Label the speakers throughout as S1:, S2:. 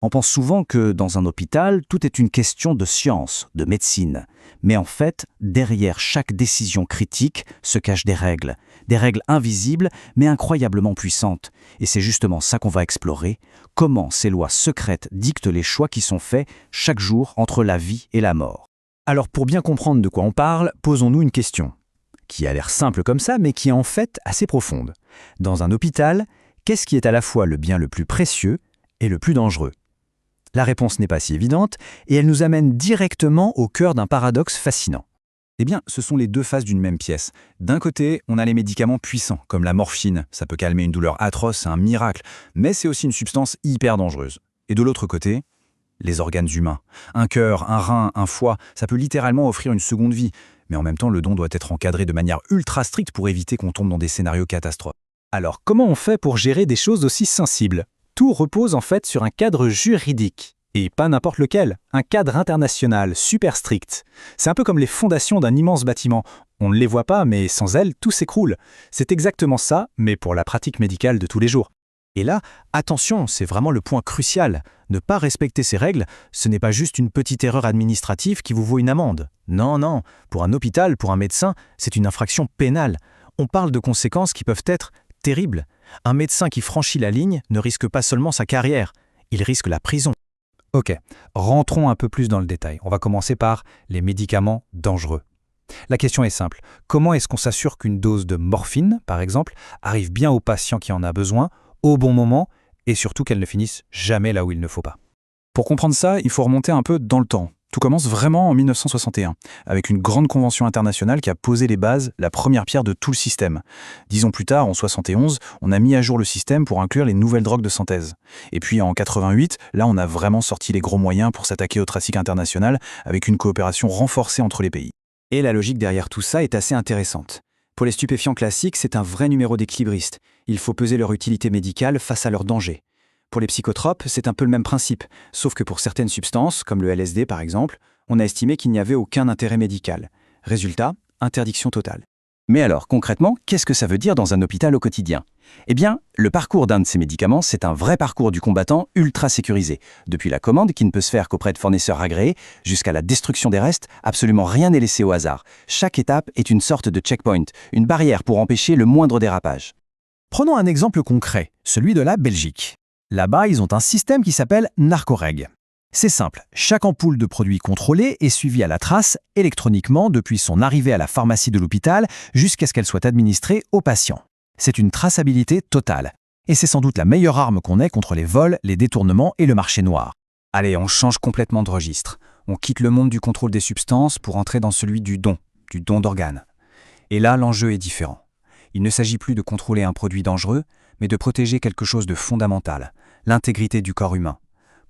S1: On pense souvent que dans un hôpital, tout est une question de science, de médecine. Mais en fait, derrière chaque décision critique se cachent des règles invisibles mais incroyablement puissantes. Et c'est justement ça qu'on va explorer, comment ces lois secrètes dictent les choix qui sont faits chaque jour entre la vie et la mort.
S2: Alors pour bien comprendre de quoi on parle, posons-nous une question, qui a l'air simple comme ça, mais qui est en fait assez profonde. Dans un hôpital, qu'est-ce qui est à la fois le bien le plus précieux et le plus dangereux ? La réponse n'est pas si évidente, et elle nous amène directement au cœur d'un paradoxe fascinant.
S3: Eh bien, ce sont les deux faces d'une même pièce. D'un côté, on a les médicaments puissants, comme la morphine. Ça peut calmer une douleur atroce, c'est un miracle. Mais c'est aussi une substance hyper dangereuse. Et de l'autre côté, les organes humains. Un cœur, un rein, un foie, ça peut littéralement offrir une seconde vie. Mais en même temps, le don doit être encadré de manière ultra stricte pour éviter qu'on tombe dans des scénarios catastrophes.
S2: Alors comment on fait pour gérer des choses aussi sensibles ? Tout repose en fait sur un cadre juridique. Et pas n'importe lequel, un cadre international super strict. C'est un peu comme les fondations d'un immense bâtiment. On ne les voit pas, mais sans elles, tout s'écroule. C'est exactement ça, mais pour la pratique médicale de tous les jours. Et là, attention, c'est vraiment le point crucial. Ne pas respecter ces règles, ce n'est pas juste une petite erreur administrative qui vous vaut une amende. Non, pour un hôpital, pour un médecin, c'est une infraction pénale. On parle de conséquences qui peuvent être terribles. Un médecin qui franchit la ligne ne risque pas seulement sa carrière, il risque la prison.
S3: Ok, rentrons un peu plus dans le détail. On va commencer par les médicaments dangereux. La question est simple. Comment est-ce qu'on s'assure qu'une dose de morphine, par exemple, arrive bien au patient qui en a besoin, au bon moment, et surtout qu'elle ne finisse jamais là où il ne faut pas?
S4: Pour comprendre ça, il faut remonter un peu dans le temps. Tout commence vraiment en 1961, avec une grande convention internationale qui a posé les bases, la première pierre de tout le système. 10 ans plus tard, en 71, on a mis à jour le système pour inclure les nouvelles drogues de synthèse. Et puis en 88, là on a vraiment sorti les gros moyens pour s'attaquer au trafic international, avec une coopération renforcée entre les pays.
S5: Et la logique derrière tout ça est assez intéressante. Pour les stupéfiants classiques, c'est un vrai numéro d'équilibriste. Il faut peser leur utilité médicale face à leur danger. Pour les psychotropes, c'est un peu le même principe, sauf que pour certaines substances, comme le LSD par exemple, on a estimé qu'il n'y avait aucun intérêt médical. Résultat, interdiction totale.
S1: Mais alors, concrètement, qu'est-ce que ça veut dire dans un hôpital au quotidien ? Eh bien, le parcours d'un de ces médicaments, c'est un vrai parcours du combattant ultra sécurisé. Depuis la commande, qui ne peut se faire qu'auprès de fournisseurs agréés, jusqu'à la destruction des restes, absolument rien n'est laissé au hasard. Chaque étape est une sorte de checkpoint, une barrière pour empêcher le moindre dérapage.
S2: Prenons un exemple concret, celui de la Belgique. Là-bas, ils ont un système qui s'appelle Narcoreg. C'est simple, chaque ampoule de produit contrôlé est suivie à la trace électroniquement depuis son arrivée à la pharmacie de l'hôpital jusqu'à ce qu'elle soit administrée au patient. C'est une traçabilité totale. Et c'est sans doute la meilleure arme qu'on ait contre les vols, les détournements et le marché noir.
S3: Allez, on change complètement de registre. On quitte le monde du contrôle des substances pour entrer dans celui du don d'organes. Et là, l'enjeu est différent. Il ne s'agit plus de contrôler un produit dangereux, mais de protéger quelque chose de fondamental, l'intégrité du corps humain,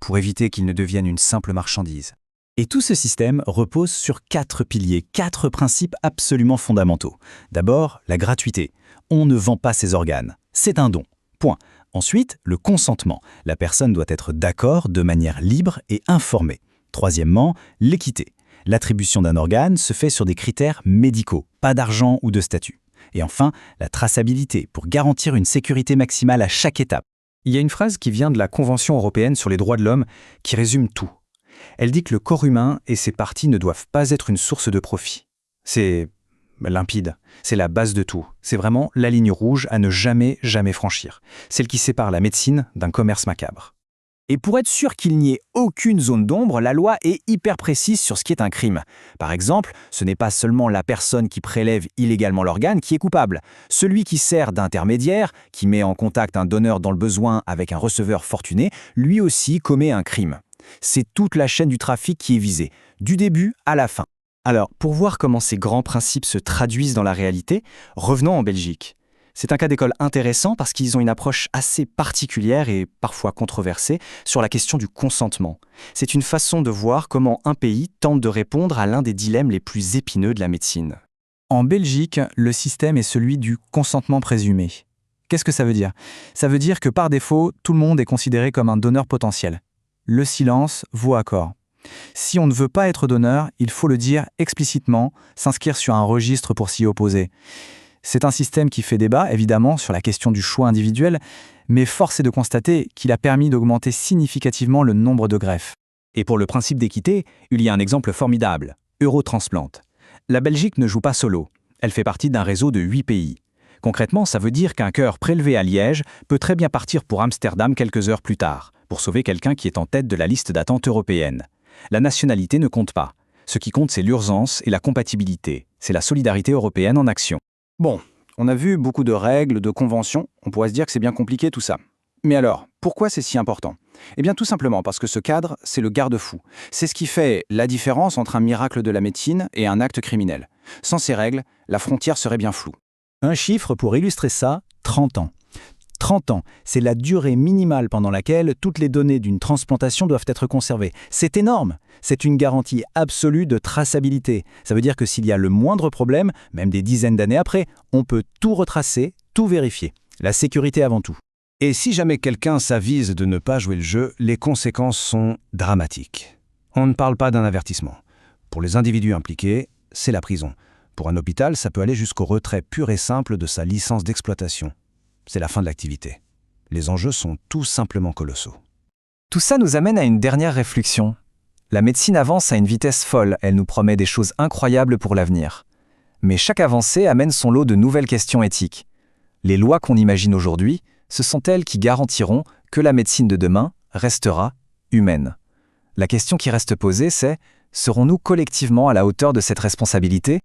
S3: pour éviter qu'il ne devienne une simple marchandise.
S1: Et tout ce système repose sur 4 piliers, 4 principes absolument fondamentaux. D'abord, la gratuité. On ne vend pas ses organes. C'est un don. Point. Ensuite, le consentement. La personne doit être d'accord de manière libre et informée. Troisièmement, l'équité. L'attribution d'un organe se fait sur des critères médicaux, pas d'argent ou de statut. Et enfin, la traçabilité, pour garantir une sécurité maximale à chaque étape.
S3: Il y a une phrase qui vient de la Convention européenne sur les droits de l'homme qui résume tout. Elle dit que le corps humain et ses parties ne doivent pas être une source de profit. C'est limpide, c'est la base de tout. C'est vraiment la ligne rouge à ne jamais franchir. Celle qui sépare la médecine d'un commerce macabre.
S2: Et pour être sûr qu'il n'y ait aucune zone d'ombre, la loi est hyper précise sur ce qui est un crime. Par exemple, ce n'est pas seulement la personne qui prélève illégalement l'organe qui est coupable. Celui qui sert d'intermédiaire, qui met en contact un donneur dans le besoin avec un receveur fortuné, lui aussi commet un crime. C'est toute la chaîne du trafic qui est visée, du début à la fin. Alors, pour voir comment ces grands principes se traduisent dans la réalité, revenons en Belgique. C'est un cas d'école intéressant parce qu'ils ont une approche assez particulière et parfois controversée sur la question du consentement. C'est une façon de voir comment un pays tente de répondre à l'un des dilemmes les plus épineux de la médecine.
S4: En Belgique, le système est celui du consentement présumé. Qu'est-ce que ça veut dire ? Ça veut dire que par défaut, tout le monde est considéré comme un donneur potentiel. Le silence vaut accord. Si on ne veut pas être donneur, il faut le dire explicitement, s'inscrire sur un registre pour s'y opposer. C'est un système qui fait débat, évidemment, sur la question du choix individuel, mais force est de constater qu'il a permis d'augmenter significativement le nombre de greffes.
S2: Et pour le principe d'équité, il y a un exemple formidable, Eurotransplant. La Belgique ne joue pas solo, elle fait partie d'un réseau de 8 pays. Concrètement, ça veut dire qu'un cœur prélevé à Liège peut très bien partir pour Amsterdam quelques heures plus tard, pour sauver quelqu'un qui est en tête de la liste d'attente européenne. La nationalité ne compte pas. Ce qui compte, c'est l'urgence et la compatibilité. C'est la solidarité européenne en action.
S5: Bon, on a vu beaucoup de règles, de conventions, on pourrait se dire que c'est bien compliqué tout ça. Mais alors, pourquoi c'est si important? Eh bien tout simplement parce que ce cadre, c'est le garde-fou. C'est ce qui fait la différence entre un miracle de la médecine et un acte criminel. Sans ces règles, la frontière serait bien floue.
S1: Un chiffre pour illustrer ça, 30 ans. 30 ans, c'est la durée minimale pendant laquelle toutes les données d'une transplantation doivent être conservées. C'est énorme. C'est une garantie absolue de traçabilité. Ça veut dire que s'il y a le moindre problème, même des dizaines d'années après, on peut tout retracer, tout vérifier. La sécurité avant tout.
S3: Et si jamais quelqu'un s'avise de ne pas jouer le jeu, les conséquences sont dramatiques. On ne parle pas d'un avertissement. Pour les individus impliqués, c'est la prison. Pour un hôpital, ça peut aller jusqu'au retrait pur et simple de sa licence d'exploitation. C'est la fin de l'activité. Les enjeux sont tout simplement colossaux.
S2: Tout ça nous amène à une dernière réflexion. La médecine avance à une vitesse folle, elle nous promet des choses incroyables pour l'avenir. Mais chaque avancée amène son lot de nouvelles questions éthiques. Les lois qu'on imagine aujourd'hui, ce sont elles qui garantiront que la médecine de demain restera humaine. La question qui reste posée, c'est: serons-nous collectivement à la hauteur de cette responsabilité ?